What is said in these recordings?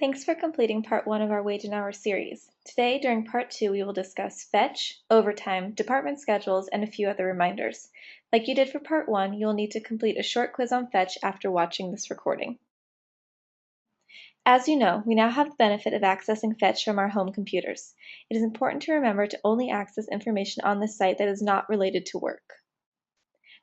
Thanks for completing part 1 of our Wage and Hour series. Today, during part 2, we will discuss fetch, overtime, department schedules, and a few other reminders. Like you did for part 1, you will need to complete a short quiz on fetch after watching this recording. As you know, we now have the benefit of accessing fetch from our home computers. It is important to remember to only access information on this site that is not related to work.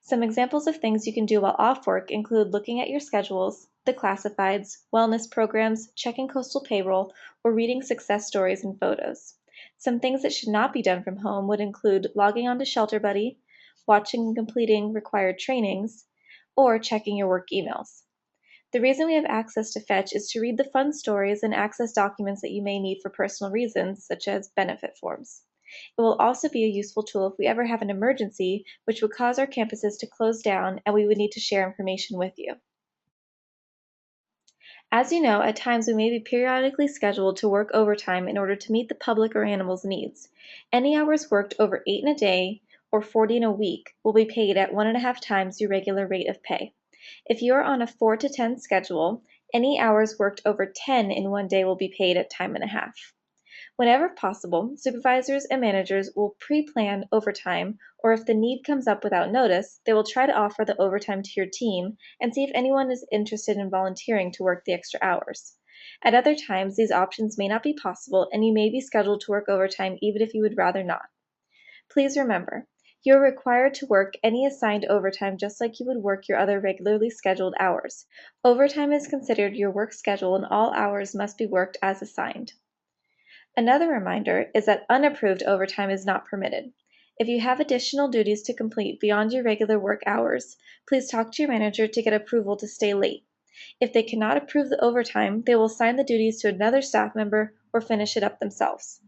Some examples of things you can do while off work include looking at your schedules, the classifieds, wellness programs, checking coastal payroll, or reading success stories and photos. Some things that should not be done from home would include logging onto Shelter Buddy, watching and completing required trainings, or checking your work emails. The reason we have access to Fetch is to read the fun stories and access documents that you may need for personal reasons, such as benefit forms. It will also be a useful tool if we ever have an emergency, which would cause our campuses to close down and we would need to share information with you. As you know, at times we may be periodically scheduled to work overtime in order to meet the public or animals' needs. Any hours worked over 8 in a day or 40 in a week will be paid at 1.5 times your regular rate of pay. If you are on a 4 to 10 schedule, any hours worked over 10 in one day will be paid at time and a half. Whenever possible, supervisors and managers will pre-plan overtime, or if the need comes up without notice, they will try to offer the overtime to your team and see if anyone is interested in volunteering to work the extra hours. At other times, these options may not be possible and you may be scheduled to work overtime even if you would rather not. Please remember, you are required to work any assigned overtime just like you would work your other regularly scheduled hours. Overtime is considered your work schedule and all hours must be worked as assigned. Another reminder is that unapproved overtime is not permitted. If you have additional duties to complete beyond your regular work hours, please talk to your manager to get approval to stay late. If they cannot approve the overtime, they will assign the duties to another staff member or finish it up themselves.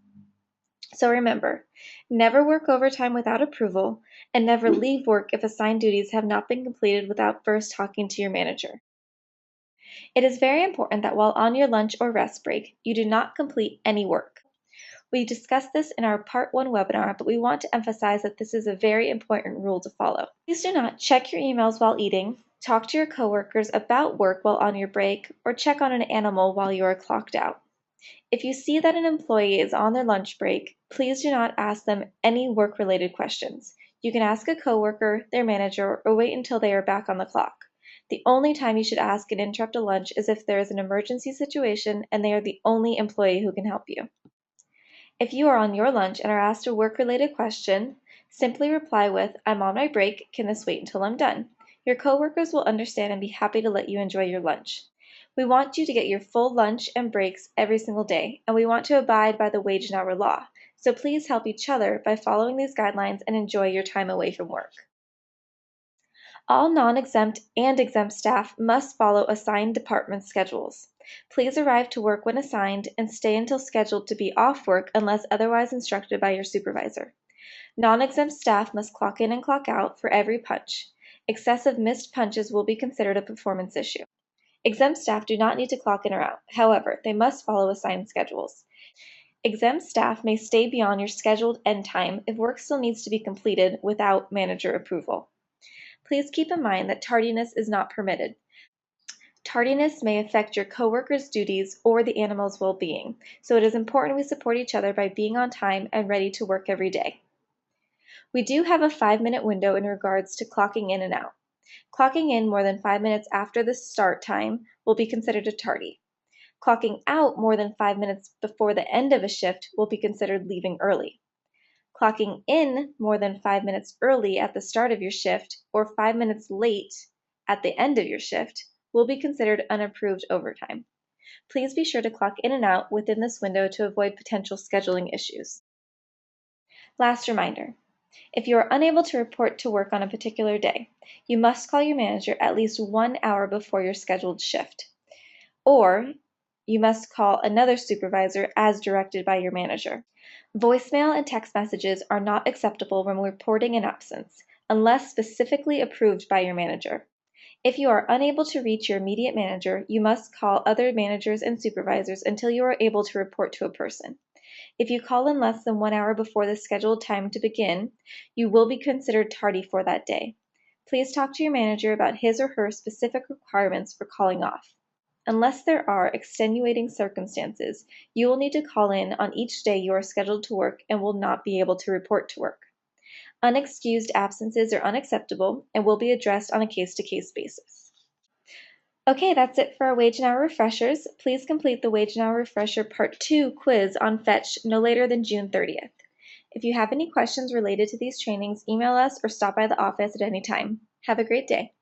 So remember, never work overtime without approval, and never leave work if assigned duties have not been completed without first talking to your manager. It is very important that while on your lunch or rest break, you do not complete any work. We discussed this in our Part 1 webinar, but we want to emphasize that this is a very important rule to follow. Please do not check your emails while eating, talk to your coworkers about work while on your break, or check on an animal while you are clocked out. If you see that an employee is on their lunch break, please do not ask them any work-related questions. You can ask a coworker, their manager, or wait until they are back on the clock. The only time you should ask and interrupt a lunch is if there is an emergency situation and they are the only employee who can help you. If you are on your lunch and are asked a work-related question, simply reply with, "I'm on my break, can this wait until I'm done?" Your coworkers will understand and be happy to let you enjoy your lunch. We want you to get your full lunch and breaks every single day, and we want to abide by the wage and hour law. So please help each other by following these guidelines and enjoy your time away from work. All non-exempt and exempt staff must follow assigned department schedules. Please arrive to work when assigned and stay until scheduled to be off work unless otherwise instructed by your supervisor. Non-exempt staff must clock in and clock out for every punch. Excessive missed punches will be considered a performance issue. Exempt staff do not need to clock in or out. However, they must follow assigned schedules. Exempt staff may stay beyond your scheduled end time if work still needs to be completed without manager approval. Please keep in mind that tardiness is not permitted. Tardiness may affect your coworkers' duties or the animal's well-being, so it is important we support each other by being on time and ready to work every day. We do have a 5-minute window in regards to clocking in and out. Clocking in more than 5 minutes after the start time will be considered a tardy. Clocking out more than 5 minutes before the end of a shift will be considered leaving early. Clocking in more than 5 minutes early at the start of your shift or 5 minutes late at the end of your shift will be considered unapproved overtime. Please be sure to clock in and out within this window to avoid potential scheduling issues. Last reminder, if you are unable to report to work on a particular day, you must call your manager at least 1 hour before your scheduled shift, or you must call another supervisor as directed by your manager. Voicemail and text messages are not acceptable when reporting an absence, unless specifically approved by your manager. If you are unable to reach your immediate manager, you must call other managers and supervisors until you are able to report to a person. If you call in less than 1 hour before the scheduled time to begin, you will be considered tardy for that day. Please talk to your manager about his or her specific requirements for calling off. Unless there are extenuating circumstances, you will need to call in on each day you are scheduled to work and will not be able to report to work. Unexcused absences are unacceptable and will be addressed on a case-to-case basis. Okay, that's it for our wage and hour refreshers. Please complete the wage and hour refresher part 2 quiz on Fetch no later than June 30th. If you have any questions related to these trainings, email us or stop by the office at any time. Have a great day.